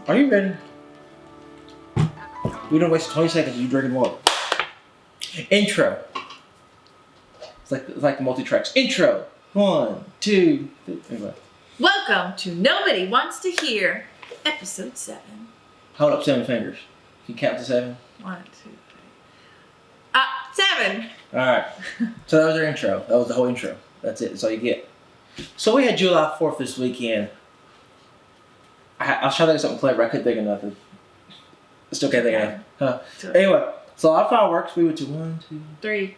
Are you ready? We don't waste 20 seconds of you drinking water. Intro. It's like the multi-tracks. Intro. 1, 2, 3. Anyway. Welcome to Nobody Wants to Hear, episode 7. Hold up 7 fingers. Can you count to 7? 1, 2, 3. 7. Alright. So that was our intro. That was the whole intro. That's it. That's all you get. So we had July 4th this weekend. I was trying to think of something clever. I couldn't think of nothing. I still can't think of nothing. Huh. Anyway, so our fireworks, we went to 1, 2, 3.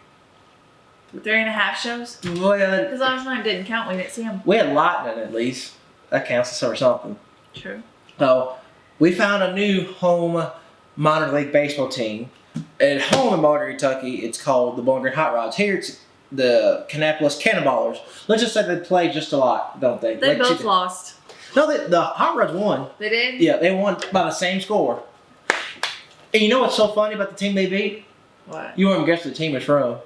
3.5 shows? Well, yeah, Because last night didn't count. We didn't see them. we had lightning at least. That counts as something. True. So we found a new home minor league baseball team. At home in Malden, Kentucky, it's called the Bowling Green Hot Rods. Here it's the Kannapolis Cannonballers. Let's just say they play just a lot, don't they? They both lost. No, the Hot Rods won. They did? Yeah, they won by the same score. And you know what's so funny about the team they beat? What? You won't even guess where the team is from.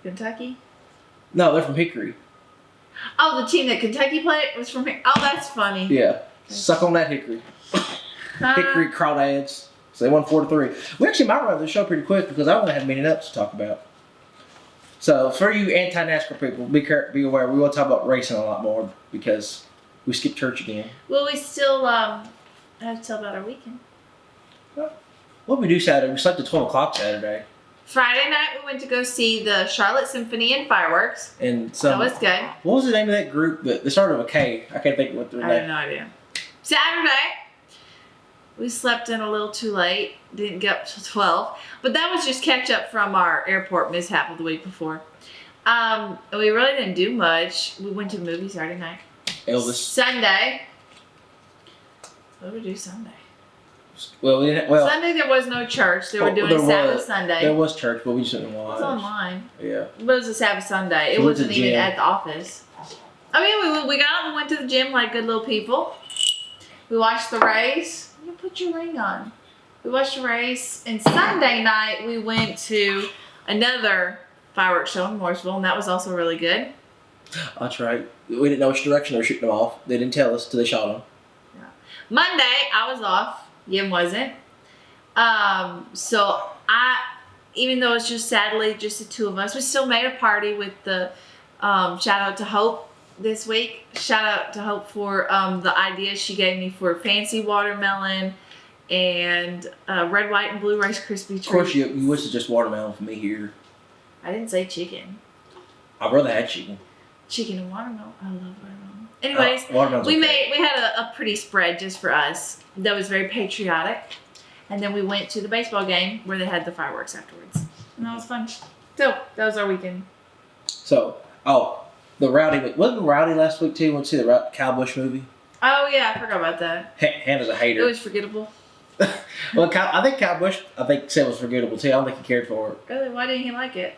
Kentucky? No, they're from Hickory. Oh, the team that Kentucky played was from here. Oh, that's funny. Yeah. Suck on that Hickory. Hickory crawdads. So they won 4-3. We actually might run the show pretty quick because I only have meeting up to talk about. So for you anti-NASCAR people, be aware we will talk about racing a lot more because we skipped church again. Well, we still have to tell about our weekend. What did we do Saturday? We slept at 12 o'clock Saturday. Friday night, we went to go see the Charlotte Symphony and fireworks. And so That was good. What was the name of that group? They started with a K. I can't think of what their I name. have no idea. Saturday, we slept in a little too late. Didn't get up till 12. But that was just catch up from our airport mishap of the week before. We really didn't do much. We went to the movie Saturday night. Elvis. Sunday. What did we do Sunday? Well, Sunday there was no church. They were doing Sabbath Sunday. There was church, but we just didn't It watch. was online. Yeah. But it was a Sabbath Sunday. It So we went to wasn't the even gym. at the office. I mean, we got up and went to the gym like good little people. We watched the race. You put your ring on. We watched the race. And Sunday night, we went to another fireworks show in Mooresville, and that was also really good. That's right. We didn't know which direction they were shooting them off. They didn't tell us till they shot them. Yeah. Monday, I was off. Yim wasn't. So even though it's just sadly just the two of us, we still made a party with the shout out to Hope this week. Shout out to Hope for the ideas she gave me for fancy watermelon and red, white, and blue Rice Krispie treats. Of course, you wish it just watermelon for me here. I didn't say chicken. I'd rather had chicken. Chicken and watermelon. I love watermelon. Anyways, watermelon's we okay. had a pretty spread just for us that was very patriotic. And then we went to the baseball game where they had the fireworks afterwards. And that was fun. So, that was our weekend. So, the Rowdy, wasn't Rowdy last week too? Went to see the Kyle Busch movie? Oh, yeah, I forgot about that. Hannah's a hater. It was forgettable. Well, I think Kyle Busch, said it was forgettable too. I don't think he cared for it. Really? Why didn't he like it?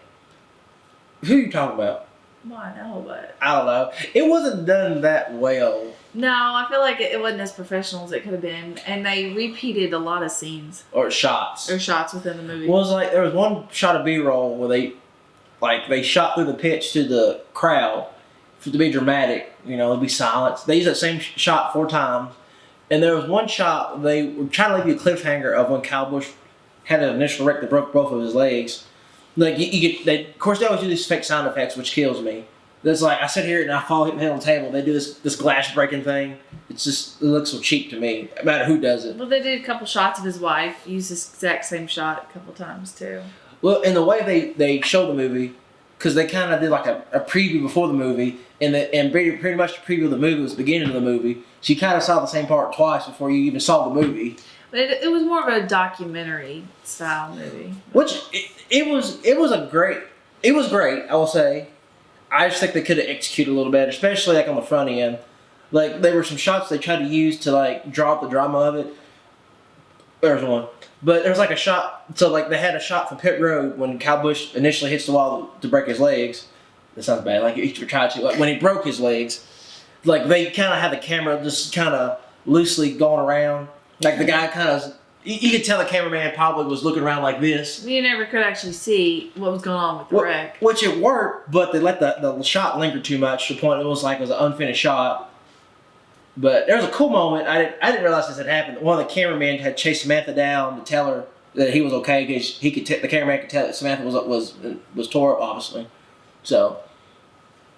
Who are you talking about? Well, I know, but... I don't know. It wasn't done that well. No, I feel like it wasn't as professional as it could have been. And they repeated a lot of scenes. Or shots. Or shots within the movie. Well, it was like, there was one shot of B-roll where they shot through the pitch to the crowd to be dramatic. You know, it'd be silence. They used that same shot 4 times. And there was one shot, they were trying to leave you a cliffhanger of when Kyle Busch had an initial wreck that broke both of his legs. Like, of course, they always do these fake sound effects, which kills me. That's like, I sit here and I fall hit my head on the table. They do this glass breaking thing. It looks so cheap to me, no matter who does it. Well, they did a couple shots of his wife. Used this exact same shot a couple times, too. Well, and the way they show the movie, because they kind of did like a preview before the movie, and pretty much the preview of the movie was the beginning of the movie. So you kind of saw the same part twice before you even saw the movie. But it was more of a documentary style movie. Which it was great, I will say. I just think they could have executed a little better, especially like on the front end. Like there were some shots they tried to use to like draw up the drama of it. There's one. But there was like a shot, so like they had a shot from pit road when Kyle Busch initially hits the wall to break his legs. That sounds bad. Like he tried to, like when he broke his legs, like they kind of had the camera just kind of loosely going around. Like the guy kind of, you could tell the cameraman probably was looking around like this. You never could actually see what was going on with the wreck. Which it worked, but they let the shot linger too much to the point it was like it was an unfinished shot. But there was a cool moment. I didn't realize this had happened. One of the cameramen had chased Samantha down to tell her that he was okay because the cameraman could tell that Samantha was tore up, obviously. So,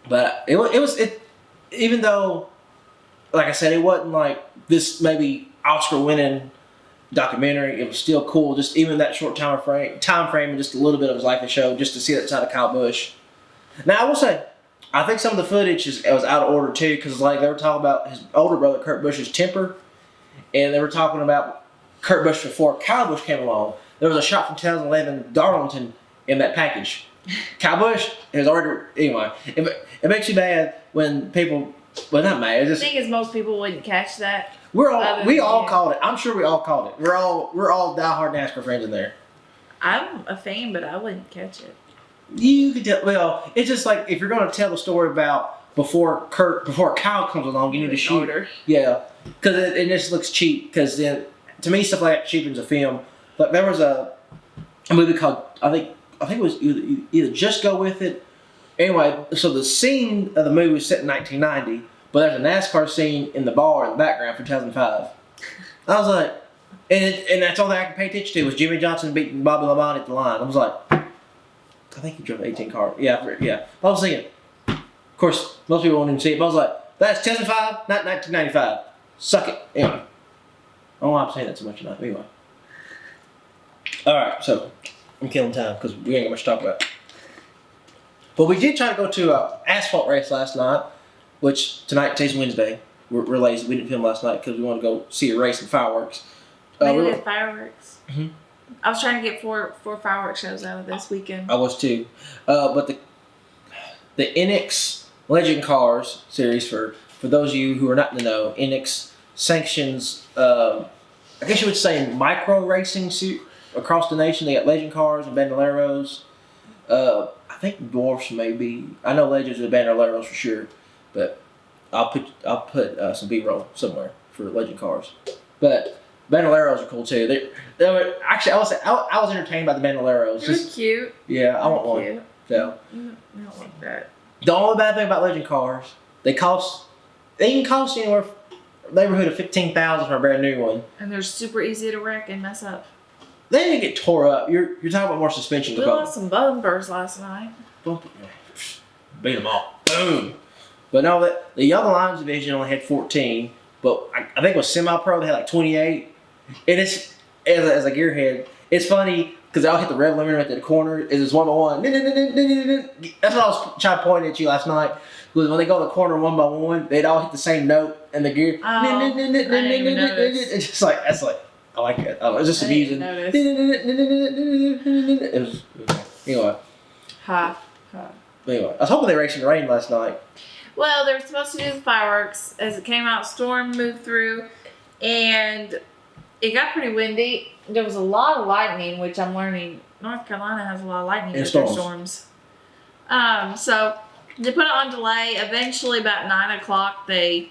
but it was even though, like I said, it wasn't like this maybe Oscar winning documentary. It was still cool. Just even that short time frame, and just a little bit of his life it showed, just to see that side of Kyle Busch. Now I will say, I think some of the footage was out of order too, because like they were talking about his older brother Kurt Busch's temper, and they were talking about Kurt Busch before Kyle Busch came along. There was a shot from 2011 Darlington in that package. Kyle Busch has already anyway. It makes you mad when people. Well, not mad. The thing is, most people wouldn't catch that. We all called it. I'm sure we all called it. We're all diehard NASCAR fans in there. I'm a fan, but I wouldn't catch it. You could tell. Well, it's just like if you're going to tell the story about before Kyle comes along, you need to shoot. Order. Yeah, because it just looks cheap. Because then, to me, stuff like that cheapens a film. But there was a movie called I think it was either Just Go With It. Anyway, so the scene of the movie was set in 1990, but there's a NASCAR scene in the bar in the background for 2005. I was like, and that's all that I could pay attention to was Jimmy Johnson beating Bobby Labonte at the line. I was like, I think he drove an 18 car. Yeah. I was thinking, of course, most people won't even see it, but I was like, that's 2005, not 1995. Suck it. Anyway, I don't know why I'm saying that so much tonight. Anyway. All right, so I'm killing time because we ain't got much to talk about. But we did try to go to an asphalt race last night, which today's Wednesday. We're lazy. We didn't film last night because we wanted to go see a race and fireworks. We did fireworks. Mm-hmm. I was trying to get four fireworks shows out of this weekend. I was too. But the NX Legend Cars series, for those of you who are not in the know, NX sanctions, I guess you would say, micro racing across the nation. They got Legend Cars and Bandoleros. I think Dwarfs maybe. I know Legends and Bandoleros for sure, but I'll put some B-roll somewhere for Legend Cars. But Bandoleros are cool too. They were actually I was entertained by the Bandoleros. They're cute. Yeah, I want cute. one. So I don't like that. the only bad thing about Legend Cars, they can cost anywhere neighborhood of $15,000 for a brand new one. And they're super easy to wreck and mess up. They didn't get tore up. You're talking about more suspension. We lost some bumpers last night. Beat them all. Boom. But no, the Young Lions division only had 14, but I think it was semi-pro. They had like 28. And it's as a gearhead, it's funny because they all hit the rev limiter at the corner. It's 1-by-1. That's what I was trying to point at you last night. Because when they go to the corner 1-by-1, they'd all hit the same note and the gear. I didn't even notice. It's just like I like it. It's just amusing. It was anyway. Anyway, I was hoping they raced in the rain last night. Well, they were supposed to do the fireworks. As it came out, storm moved through, and it got pretty windy. There was a lot of lightning, which I'm learning North Carolina has a lot of lightning with their storms. So they put it on delay. Eventually, about 9 o'clock, they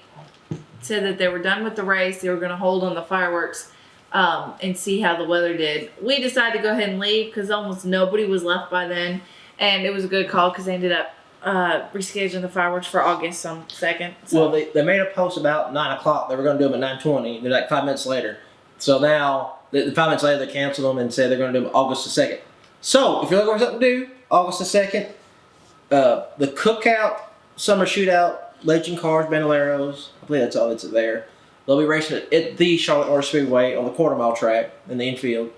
said that they were done with the race. They were going to hold on the fireworks and see how the weather did. We decided to go ahead and leave because almost nobody was left by then, and it was a good call because they ended up rescheduling the fireworks for August 2nd. So. Well, they made a post about 9 o'clock. They were going to do them at 9:20. They're like 5 minutes later. So now, 5 minutes later, they canceled them and said they're going to do them August 2nd. So, if you're looking for something to do, August 2nd, the Cookout Summer Shootout, Legend Cars, Bandoleros, I believe that's all that's there. They'll be racing at the Charlotte Motor Speedway on the quarter-mile track in the infield.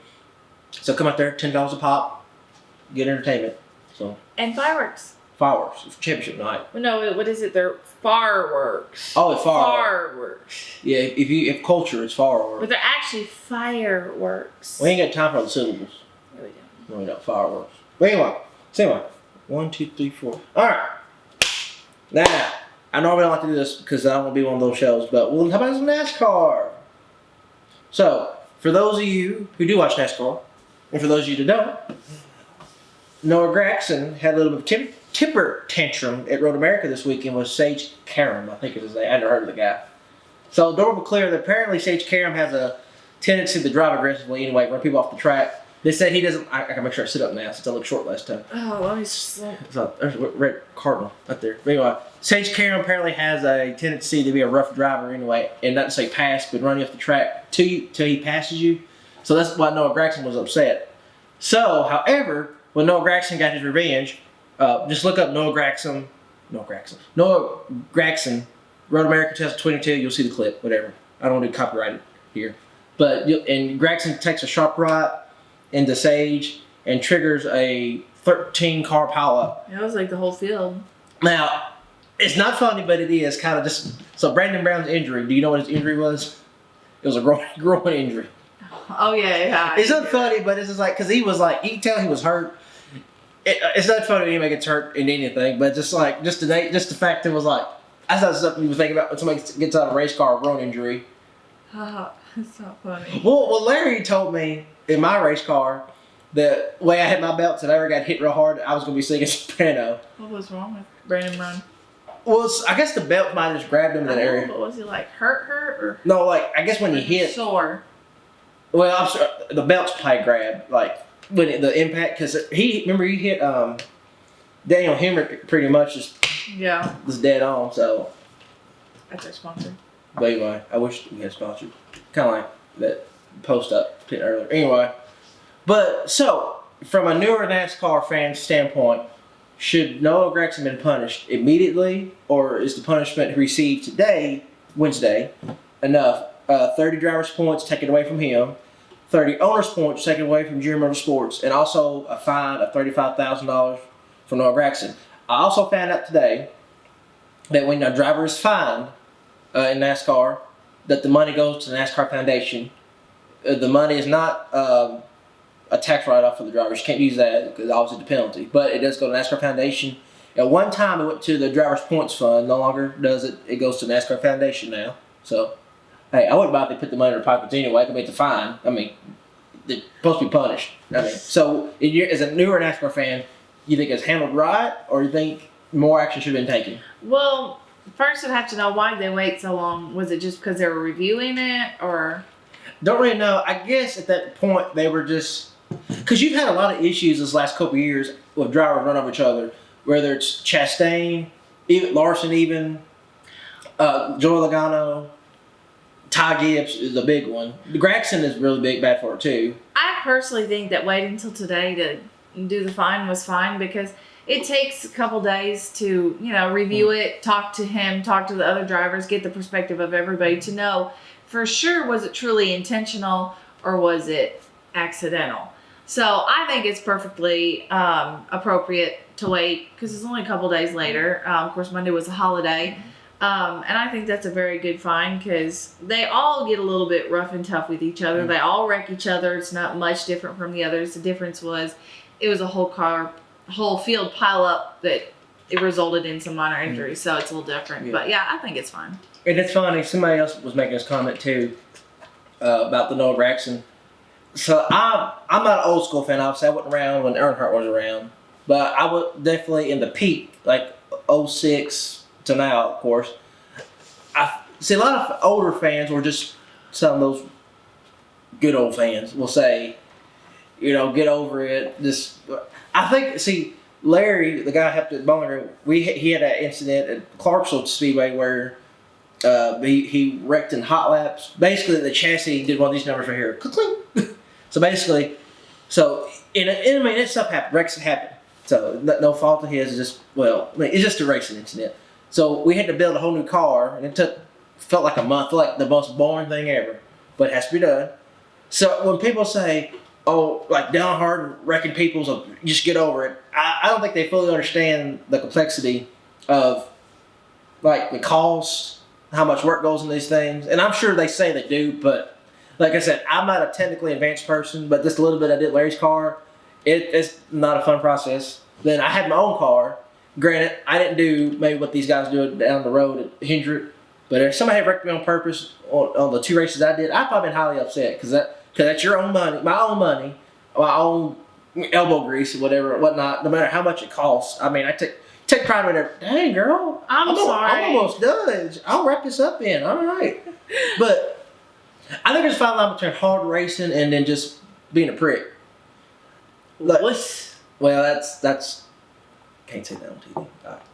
So come out there, $10 a pop, get entertainment. So And fireworks. Fireworks, it's championship night. No, what is it? They're fireworks. Oh, it's Fireworks. Yeah, if culture, it's fireworks. But they're actually fireworks. We ain't got time for the syllables. No, we don't. No, we don't. Fireworks. But anyway, 1, 2, 3, 4. All right. Now, I normally don't like to do this because I don't want to be one of those shows, but we'll talk about some NASCAR. So, for those of you who do watch NASCAR, and for those of you who don't, Noah Gragson had a little bit of temper tantrum at Road America this weekend with Sage Karam, I think it is his name. I never heard of the guy. So, Dora clear that apparently Sage Karam has a tendency to drive aggressively anyway, run people off the track. They said he doesn't. I can make sure I sit up now since I looked short last time. Oh, let me slow. So there's a red cardinal right there. But anyway, Sage Karam apparently has a tendency to be a rough driver anyway, and not to say pass, but run you off the track till he passes you. So that's why Noah Gragson was upset. So, however, when Noah Gragson got his revenge, just look up Noah Gragson, Road America 2022. You'll see the clip. Whatever. I don't want to copyright it here, but and Gragson takes a sharp right into Sage and triggers a 13-car pileup. It was like the whole field. Now, it's not funny, but it is kind of just. So Brandon Brown's injury. Do you know what his injury was? It was a groin injury. Oh yeah. It's not funny, but it's just like because he was like you can tell he was hurt. It's not funny when anybody gets hurt in anything, but just the fact that it was like that's not something you would think about when somebody gets out of a race car, a groin injury. It's not funny. Well, Larry told me in my race car that way I had my belts and I ever got hit real hard, I was going to be singing soprano. What was wrong with Brandon Brown? Well, I guess the belt might have just grabbed him in that area. But was he like hurt or? No, like I guess when you hit. Sore. Well, I'm sorry, the belt's probably grabbed like when the impact because he hit Daniel Hemrick pretty much just was dead on. So that's our sponsor. But anyway, I wish we had sponsored. Kind of like that post up earlier. Anyway, but so from a newer NASCAR fan standpoint, should Noah Gragson been punished immediately, or is the punishment he received today, Wednesday, enough? 30 drivers' points taken away from him, 30 owners' points taken away from Junior Motorsports, and also a fine of $35,000 for Noah Gragson. I also found out today that when a driver is fined in NASCAR, that the money goes to the NASCAR Foundation. The money is not a tax write-off for the drivers. You can't use that because obviously the penalty. But it does go to the NASCAR Foundation. At one time, it went to the Drivers' Points Fund. No longer does it. It goes to the NASCAR Foundation now. So, hey, I wouldn't mind if they put the money in their pockets anyway. They make the fine. I mean, they're supposed to be punished. I mean, so as a newer NASCAR fan, you think it's handled right, or you think more action should have been taken? Well, first I'd have to know why they wait so long. Was it just because they were reviewing it, or? Don't really know. I guess at that point they were just because you've had a lot of issues this last couple of years with drivers run over each other, whether it's Chastain, Larson, Joey Logano, Ty Gibbs is a big one. Gragson is really bad for it too. I personally think that waiting until today to do the fine was fine because it takes a couple days to review it, talk to him, talk to the other drivers, get the perspective of everybody to know for sure was it truly intentional or was it accidental. So I think it's perfectly appropriate to wait because it's only a couple days later. Of course, Monday was a holiday. And I think that's a very good fine because they all get a little bit rough and tough with each other. They all wreck each other. It's not much different from the others. The difference was it was a whole field pile up that it resulted in some minor injuries. So it's a little different. Yeah. But yeah, I think it's fine. And it's funny, somebody else was making this comment too about the Noah Gragson. So I'm not an old school fan. Obviously, I wasn't around when Earnhardt was around. But I was definitely in the peak, like 06 to now, of course. I see a lot of older fans were just some of those good old fans will say, get over it. I think, Larry, the guy who helped at Bowling Green, he had an incident at Clarksville Speedway where he wrecked in hot laps. Basically, the chassis did one of these numbers right here. So basically, that stuff happened. Wrecks happen. So no fault of his. It's just a racing incident. So we had to build a whole new car, and felt like a month, like the most boring thing ever. But it has to be done. So when people say, "Oh, like down hard wrecking people, so just get over it," I don't think they fully understand the complexity of like the cost, how much work goes in these things. And I'm sure they say they do, but like I said, I'm not a technically advanced person, but just a little bit I did Larry's car. It's not a fun process. Then I had my own car. Granted, I didn't do maybe what these guys do down the road at Hendrick, but if somebody had wrecked me on purpose on the two races I did, I'd probably been highly upset because that's your own money, my own elbow grease or whatnot, no matter how much it costs. I mean, I take pride in it. Dang, girl. I'm sorry. I'm almost done. I'll wrap this up in. All right. But I think there's a fine line between hard racing and then just being a prick. Like, What? well, that's can't say that on TV.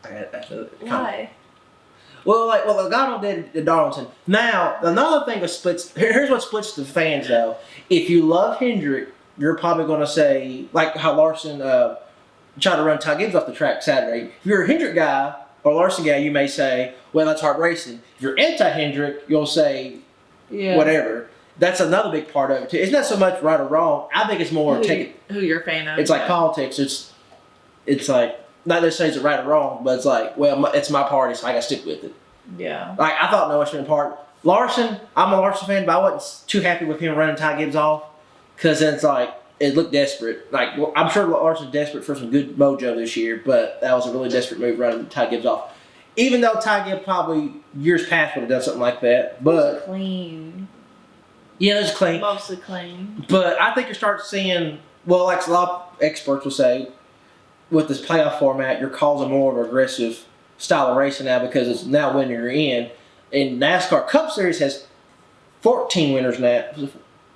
I had to. Why? Well, Logano did to Darlington. Now, another thing that splits. Here's what splits the fans, though. If you love Hendrick, you're probably going to say, like how Larson tried to run Ty Gibbs off the track Saturday. If you're a Hendrick guy or Larson guy, you may say, well, that's hard racing. If you're anti-Hendrick, you'll say, whatever. That's another big part of it, too. It's not so much right or wrong. I think it's more who you're a fan of. It's like politics. It's like, not necessarily is it right or wrong, but it's like, well, it's my party, so I got to stick with it. Yeah. Like, I thought Noah should have been part. Larson, I'm a Larson fan, but I wasn't too happy with him running Ty Gibbs off. Because then it's like, it looked desperate. Like, well, I'm sure Larson's desperate for some good mojo this year, but that was a really desperate move running Ty Gibbs off. Even though Ty Gibbs probably years past would have done something like that. But clean. Yeah, it's clean. Mostly clean. But I think you start seeing, well, like a lot of experts will say, with this playoff format, you're causing more of an aggressive style of racing now because it's now when you're in. And NASCAR Cup Series has 14 winners now.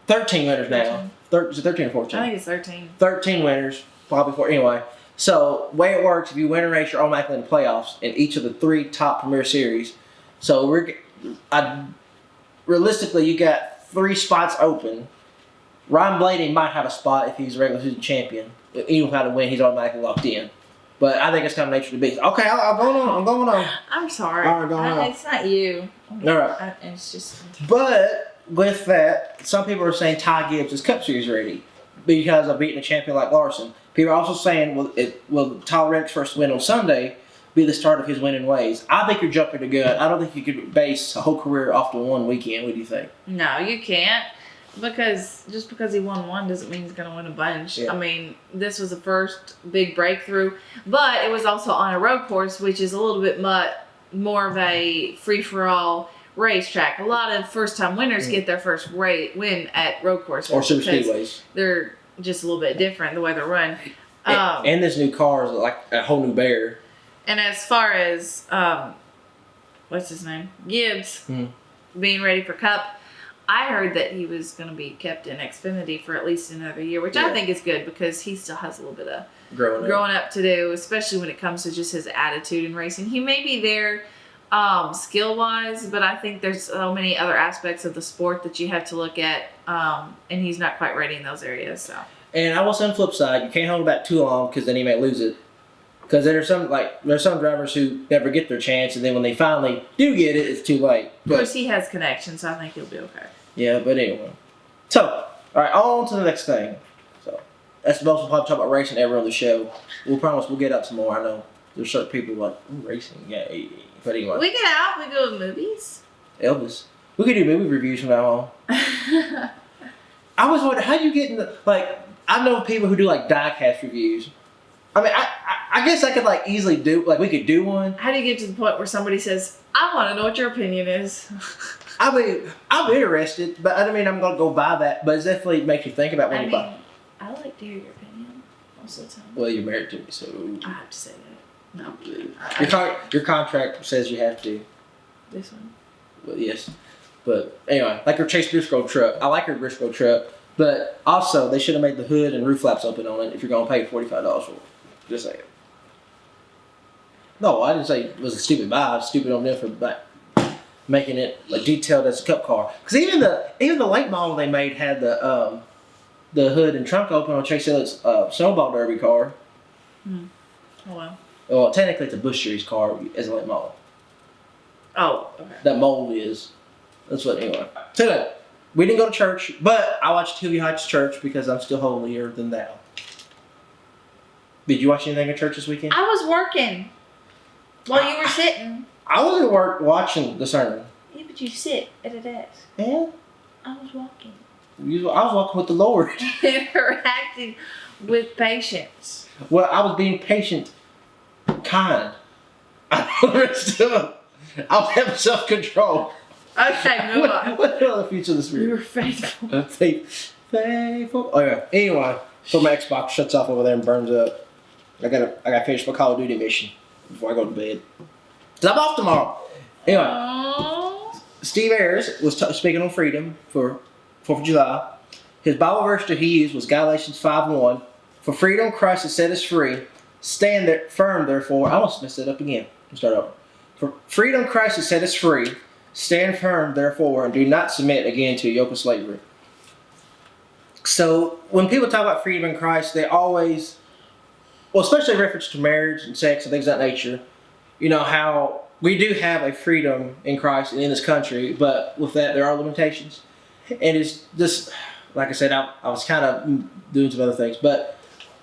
13 winners now. Is it 13 or 14? I think it's 13. 13 winners, probably 4. Anyway, so the way it works, if you win a race, you're automatically in the playoffs in each of the 3 top Premier Series. So realistically, you got 3 spots open. Ryan Blaney might have a spot if he's a regular season champion. Even without a win, he's automatically locked in. But I think it's kind of nature of the beast. Okay, I'm going on. I'm sorry. All right, go on. It's not you. All right. It's just. But with that, some people are saying Ty Gibbs is Cup Series ready because of beating a champion like Larson. People are also saying, will Tyler Reddick's first win on Sunday be the start of his winning ways? I think you're jumping the gun. I don't think you could base a whole career off the one weekend. What do you think? No, you can't. Because just because he won one doesn't mean he's going to win a bunch. Yeah. I mean, this was the first big breakthrough, but it was also on a road course, which is a little bit more of a free-for-all racetrack. A lot of first-time winners get their first win at road courses. Or super speedways. They're just a little bit different the way they're run. And this new car is like a whole new bear. And as far as, what's his name? Gibbs being ready for Cup, I heard that he was going to be kept in Xfinity for at least another year, which I think is good because he still has a little bit of growing up to do, especially when it comes to just his attitude in racing. He may be there skill-wise, but I think there's so many other aspects of the sport that you have to look at, and he's not quite ready in those areas. So. And I will say on the flip side, you can't hold him back too long because then he may lose it. Because there's some drivers who never get their chance, and then when they finally do get it, it's too late. Of course, he has connections, so I think he'll be okay. Yeah, but anyway. So, all right, on to the next thing. So, that's the most we'll probably talk about racing ever on the show. We'll promise we'll get up some more. I know there's certain people like, racing, yeah. But anyway. We get out, we go to movies. Elvis. We could do movie reviews from now on. I was wondering, how do you get in the, like, I know people who do like diecast reviews. I mean, I guess I could like easily do, like we could do one. How do you get to the point where somebody says, I want to know what your opinion is? I mean, I'm interested, but I don't mean I'm going to go buy that, but it definitely makes you think about when you buy. I like to hear your opinion most of the time. Well, you're married to me, so. I have to say that. No. Your contract says you have to. This one? Well, yes. But anyway, like her Chase Briscoe truck. I like her Briscoe truck, but also they should have made the hood and roof flaps open on it if you're going to pay $45 for it. Just saying. No, I didn't say it was a stupid buy. It's stupid on them for making it like detailed as a cup car. Because even the late model they made had the hood and trunk open on Chase Elliott's snowball derby car. Oh wow. Well, technically it's a Busch Series car as a late model. Oh, okay. That mold is. That's what anyway. So we didn't go to church, but I watched Hilly Heights Church because I'm still holier than thou. Did you watch anything at church this weekend? I was working while you were sitting. I was at work watching the sermon. Yeah, but you sit at a desk. Yeah? I was walking. I was walking with the Lord. Interacting with patients. Well, I was being patient, kind. I was having self-control. Okay, move on. What the other feature of the Spirit? You were faithful. Faithful. Oh yeah. Anyway, so my Xbox shuts off over there and burns up. I gotta finish my Call of Duty mission before I go to bed. Cause I'm off tomorrow. Anyway, Aww. Steve Ayers was speaking on freedom for 4th of July. His Bible verse that he used was Galatians 5:1. For freedom Christ has set us free. Stand there, firm, therefore. I almost messed it up again. Let's start over. For freedom Christ has set us free. Stand firm, therefore, and do not submit again to a yoke of slavery. So when people talk about freedom in Christ, they always, well, especially in reference to marriage and sex and things of that nature, you know, how we do have a freedom in Christ and in this country, but with that, there are limitations. And it's just, like I said, I was kind of doing some other things, but,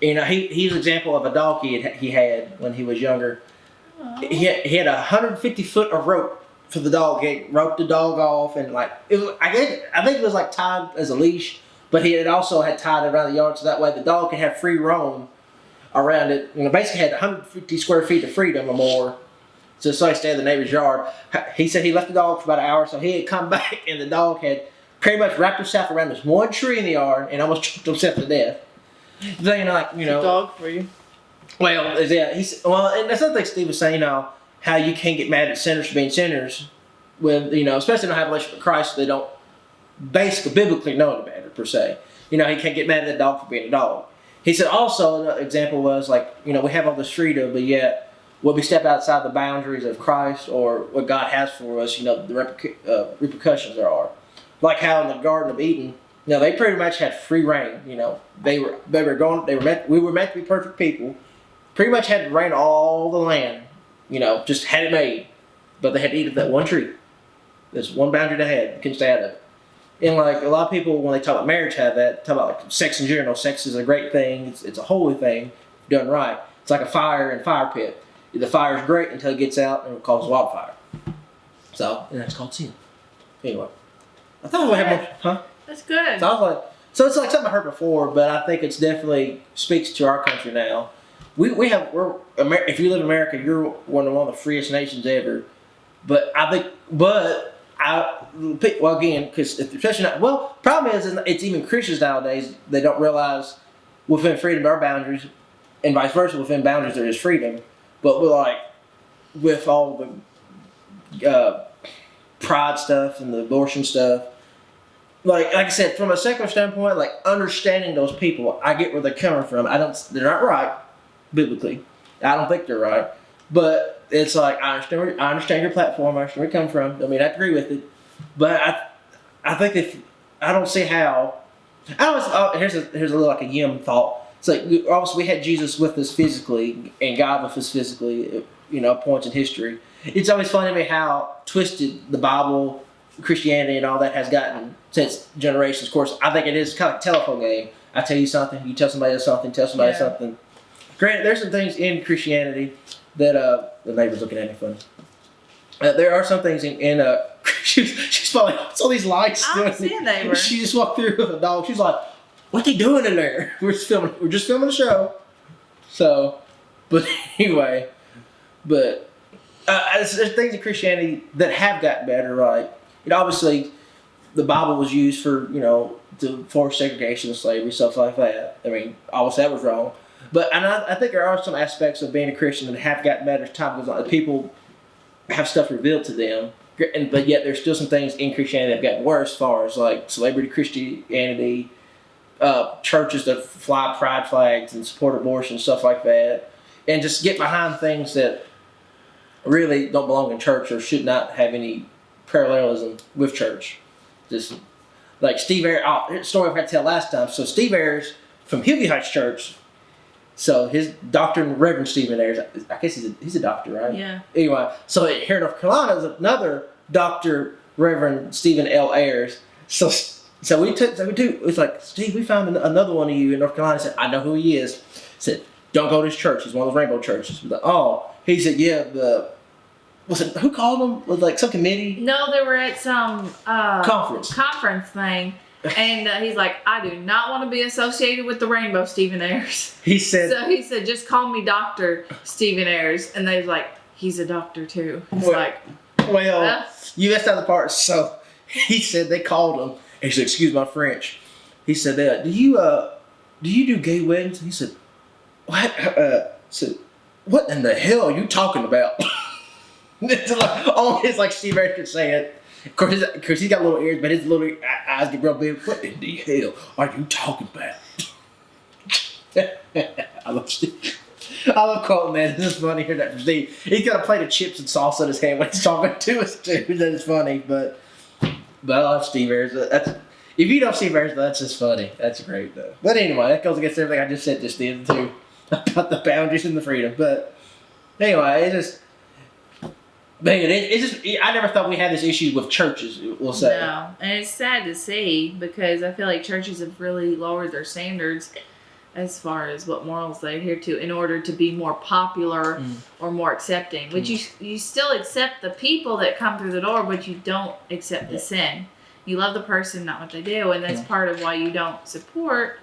you know, he's an example of a dog he had when he was younger. He had 150 foot of rope for the dog. He roped the dog off, and like it was, I think it was like tied as a leash, but he had also had tied it around the yard so that way the dog could have free roam around it. You know, basically had 150 square feet of freedom or more. So he stayed in the neighbor's yard. He said he left the dog for about an hour, so he had come back and the dog had pretty much wrapped himself around this one tree in the yard and almost choked himself to death. Then, like, you know, dog for you. Well, yeah, and that's another thing Steve was saying, you know, how you can't get mad at sinners for being sinners when, you know, especially don't have a relationship with Christ, they don't basically biblically know any better, per se. You know, he can't get mad at the dog for being a dog. He said also, another example was, like, you know, we have all this freedom, but yet when we step outside the boundaries of Christ or what God has for us, you know, the repercussions there are. Like how in the Garden of Eden, you know, they pretty much had free reign. You know, we were meant to be perfect people. Pretty much had to reign all the land. You know, just had it made, but they had to eat of that one tree. There's one boundary they had. You couldn't stay out of it. And like a lot of people, when they talk about marriage, have that talk about like sex in general. Sex is a great thing. It's a holy thing, done right. It's like a fire in a fire pit. The fire is great until it gets out and it causes wildfire. So, and that's called sin. Anyway, I thought I had more, huh? That's good. So I was like, so it's like something I heard before, but I think it's definitely speaks to our country now. If you live in America, you're one of the freest nations ever. But again, because especially not, well, problem is it's even Christians nowadays, they don't realize within freedom there are boundaries, and vice versa, within boundaries there is freedom. But we're like, with all the pride stuff and the abortion stuff, like I said, from a secular standpoint, like understanding those people, I get where they're coming from. They're not right biblically. I don't think they're right, but it's like I understand your platform. I understand where you come from. I mean, I agree with it, but I think if I don't see how. Here's a little like a yum thought. It's like obviously we had Jesus with us physically and God with us physically, you know, points in history. It's always funny to me how twisted the Bible, Christianity, and all that has gotten since generations. Of course, I think it is kind of like a telephone game. I tell you something, you tell somebody else something, tell somebody something. Granted, there's some things in Christianity that the neighbor's looking at me funny. There are some things in she's probably all these lights. I don't see a neighbor. She just walked through with a dog. She's like, "What they doing in there?" We're just filming the show. So, but anyway, there's things in Christianity that have gotten better, right? You know, obviously, the Bible was used for, you know, to force segregation and slavery, stuff like that. I mean, obviously that was wrong. But I think there are some aspects of being a Christian that have gotten better as time goes on. People have stuff revealed to them, but yet there's still some things in Christianity that have gotten worse, as far as like celebrity Christianity, churches that fly pride flags and support abortion, stuff like that, and just get behind things that really don't belong in church or should not have any parallelism with church. Just like Steve Ayers, story I forgot to tell last time. So Steve Ayers from Hillview Heights Church. So his Dr. Reverend Stephen Ayers, I guess he's a doctor, right? Yeah. Anyway, so here in North Carolina is another Dr. Reverend Stephen L. Ayers. So it's like, Steve, we found another one of you in North Carolina. I said, I know who he is. I said, don't go to his church. He's one of those rainbow churches. Like, oh, he said, yeah, who called him? Was it like some committee? No, they were at some conference thing. And he's like, I do not want to be associated with the rainbow Stephen Ayers. He said, just call me Dr. Stephen Ayers. And they was like, he's a doctor too. It's you messed out the part. So he said they called him. He said, excuse my French. He said, do you do gay weddings? He said, what? Said, what in the hell are you talking about? It's like Steve Ayers could say it. Of course, he's got little ears, but his little eyes get real big. What in the hell are you talking about? I love Steve. I love quoting that. This is funny here that from Steve. He's got a plate of chips and salsa in his hand when he's talking to us too. That is funny, but I love Steve Ayers. That's if you don't see Steve Ayers, that's just funny. That's great though. But anyway, that goes against everything I just said just then too about the boundaries and the freedom. But anyway, it's just. Man, it's just, I never thought we had this issue with churches, we'll say. No, and it's sad to see because I feel like churches have really lowered their standards as far as what morals they adhere to in order to be more popular or more accepting. Which you still accept the people that come through the door, but you don't accept the sin. You love the person, not what they do, and that's part of why you don't support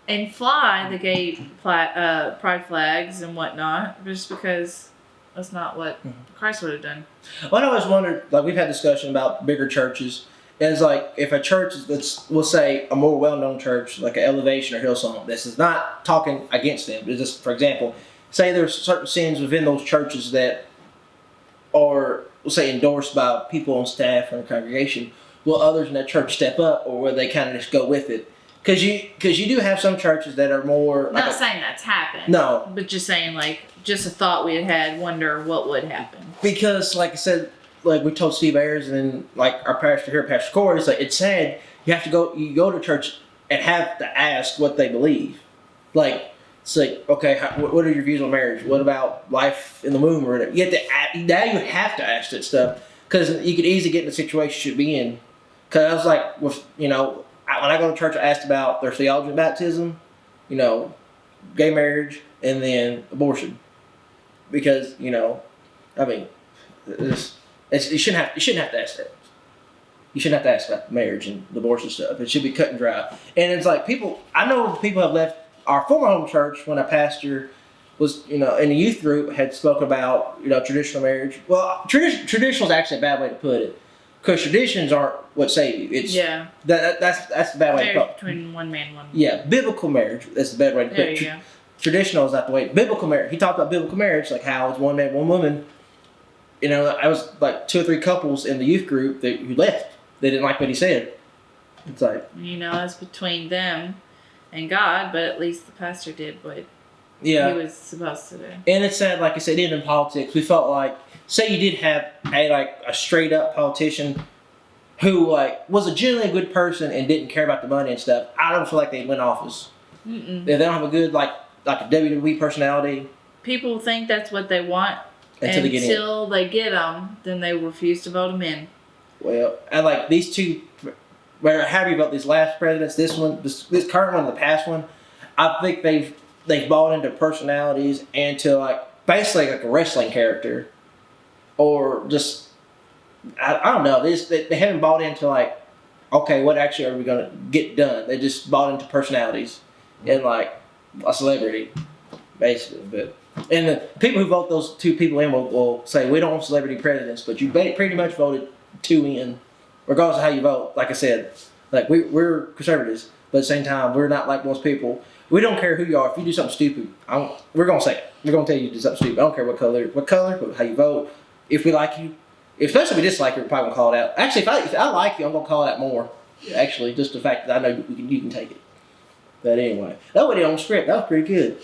and fly the gay pride flags and whatnot, just because that's not what Christ would have done. Well, I always wondered, like we've had discussion about bigger churches. And it's like if a church that's, we'll say, a more well-known church, like an Elevation or Hillsong, this is not talking against them. It's just, for example, say there's certain sins within those churches that are, we'll say, endorsed by people on staff or in the congregation. Will others in that church step up, or will they kind of just go with it? Because you do have some churches that are more. Not saying that's happened. No. But just saying, like, just a thought we had, wonder what would happen. Because, like I said, like we told Steve Ayers and then, like our pastor here, Pastor Corey, it's like, it's sad. You go to church and have to ask what they believe. Like, it's like, okay, what are your views on marriage? What about life in the womb or whatever? You have to, now you have to ask that stuff. Because you could easily get in the situation you should be in. Because I was like, when I go to church, I asked about their theology of baptism, gay marriage, and then abortion. Because, I mean, you shouldn't have to ask that. You shouldn't have to ask about marriage and abortion stuff. It should be cut and dry. And it's like I know people have left our former home church when a pastor was, in the youth group had spoken about, traditional marriage. Well, traditional is actually a bad way to put it. Because traditions aren't what save you. It's that's the bad way to put it. Between one man and one woman. Yeah, biblical marriage. That's the bad way to put it. There you go. Traditional is not the way. Biblical marriage. He talked about biblical marriage, like how it's one man, one woman. I was like 2 or 3 couples in the youth group who left. They didn't like what he said. It's like it's between them and God, but at least the pastor did what he was supposed to do. And it's sad, like I said, even in politics, we felt like, say you did have a straight up politician who was a genuinely good person and didn't care about the money and stuff. I don't feel like they'd win office. If they don't have a good like a WWE personality. People think that's what they want until they get them, then they refuse to vote them in. Well, and like these two, whether how you vote these last presidents, this one, this current one, the past one, I think they've bought into personalities and to basically like a wrestling character, or just I don't know. They haven't bought into okay, what actually are we gonna get done? They just bought into personalities and like a celebrity, basically. And the people who vote those two people in will say we don't want celebrity presidents, but you pretty much voted 2 in, regardless of how you vote. Like I said, we're conservatives, but at the same time we're not like most people. We don't care who you are. If you do something stupid, we're gonna say it. We're gonna tell you to do something stupid. I don't care what color, how you vote. If we like you, especially if we dislike you, we're probably gonna call it out. Actually, if I like you, I'm gonna call it out more. Actually, just the fact that I know you can take it. But anyway, that was on the script. That was pretty good.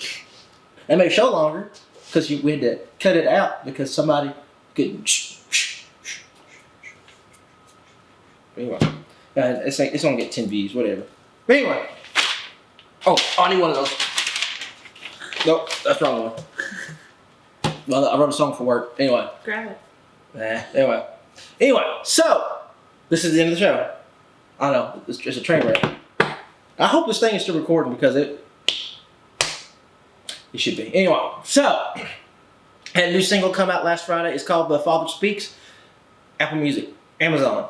That made the show longer because we had to cut it out because somebody couldn't. Anyway, it's gonna get 10 views, whatever. But anyway, I need one of those. Nope, that's the wrong one. Well, I wrote a song for work. Anyway. Grab it. Anyway, so this is the end of the show. I know it's just a train wreck. I hope this thing is still recording because it should be. Anyway, so had a new single come out last Friday. It's called "The Father Speaks." Apple Music, Amazon,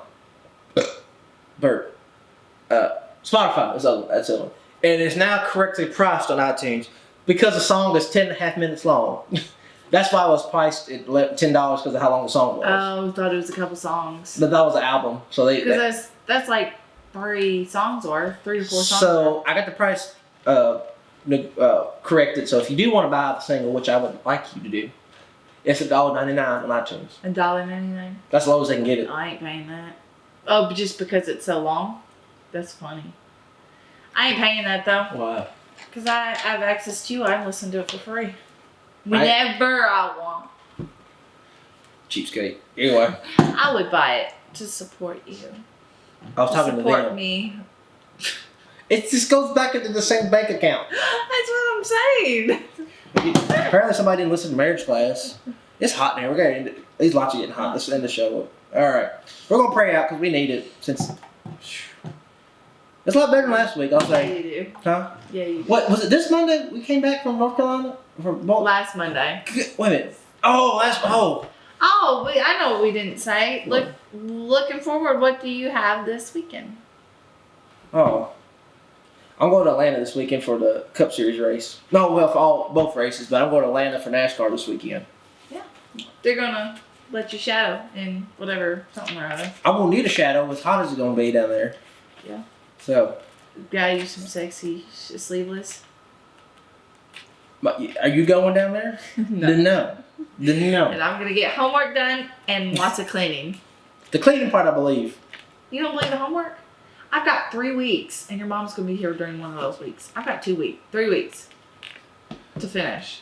Bird, Spotify. That's the one. And it's now correctly priced on iTunes because the song is 10.5 minutes long. That's why it was priced at $10 because of how long the song was. Oh, I thought it was a couple songs. But that was an album, so because that's like 3 songs worth, 3 or 4 songs. So I got the price corrected. So if you do want to buy the single, which I would like you to do, it's $1.99 on iTunes. $1.99. That's as low as they can get it. I ain't paying that. Oh, but just because it's so long? That's funny. I ain't paying that though. Why? Because I have access to you. I listen to it for free. Whenever I want. Cheapskate. Anyway. I would buy it to support you. I was talking to them. Support me. It just goes back into the same bank account. That's what I'm saying. Apparently somebody didn't listen to marriage class. It's hot now. We're getting these lots are getting hot. Let's end the show. All right, we're gonna pray out because we need it. Since it's a lot better than last week, I'll say. Yeah, you do. Huh? Yeah, you do. What was it? This Monday we came back from North Carolina. Last Monday. Wait a minute. Oh, Oh, I know what we didn't say. Looking forward, what do you have this weekend? Oh. I'm going to Atlanta this weekend for the Cup Series race. No, well, for both races, but I'm going to Atlanta for NASCAR this weekend. Yeah. They're going to let you shadow in whatever, something or other. I'm going to need a shadow. As hot as it's going to be down there. Yeah. So. Got you some sexy sleeveless. But are you going down there? No. Didn't know. And I'm going to get homework done and lots of cleaning. The cleaning part, I believe. You don't believe the homework? I've got 3 weeks, and your mom's going to be here during one of those weeks. I've got 2 weeks, 3 weeks to finish.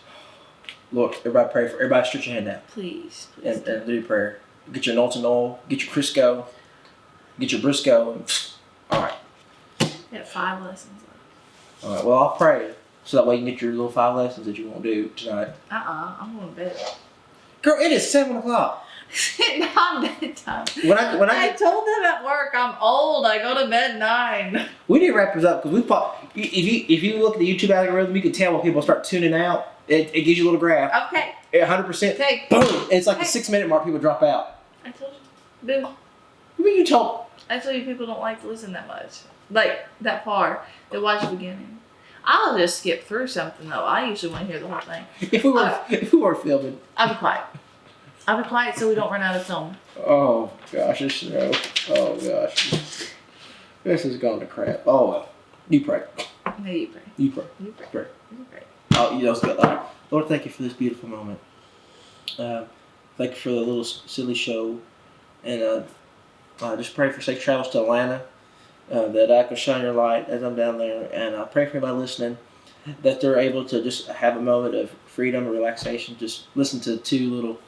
Lord, everybody pray for everybody. Stretch your hand out. Please. And do prayer. Get your anointing oil. Get your Crisco. Get your Briscoe. All right. Got 5 lessons left. All right. Well, I'll pray so that way you can get your little 5 lessons that you won't do tonight. I'm going to bed. Girl, it is 7:00. Not bedtime. When I told them at work I'm old. I go to bed 9. We need to wrap this up because if you look at the YouTube algorithm, you can tell when people start tuning out. It gives you a little graph. Okay. 100%. Okay. Boom. It's like the 6-minute mark. People drop out. I told you. Boo. What you told? I told you people don't like to listen that much. Like that far. They watch the beginning. I'll just skip through something though. I usually want to hear the whole thing. If we were filming. I'll be quiet. I'll be quiet so we don't run out of film. Oh gosh, this show. Oh gosh, this is going to crap. Oh well, you pray. No, you pray. You pray. You pray. Pray. You pray. Oh, you know, like, Lord, thank you for this beautiful moment. Thank you for the little silly show, and just pray for safe travels to Atlanta. That I can shine your light as I'm down there, and I pray for everybody listening that they're able to just have a moment of freedom and relaxation. Just listen to 2 little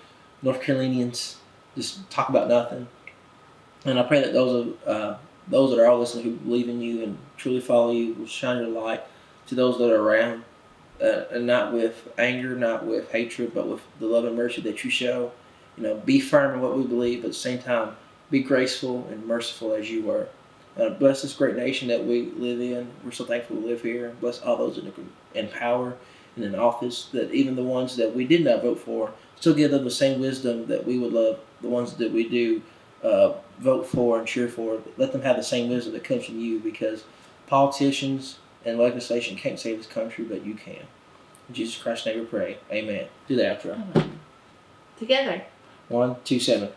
North Carolinians just talk about nothing. And I pray that those that are all listening who believe in you and truly follow you will shine your light to those that are around, and not with anger, not with hatred, but with the love and mercy that you show. You know, be firm in what we believe, but at the same time, be graceful and merciful as you were. Bless this great nation that we live in. We're so thankful to live here. Bless all those in power and in office, that even the ones that we did not vote for, still give them the same wisdom that we would love the ones that we do vote for and cheer for. Let them have the same wisdom that comes from you, because politicians and legislation can't save this country, but you can. In Jesus Christ's name we pray. Amen. Do the outro. Together. 1, 2, 7.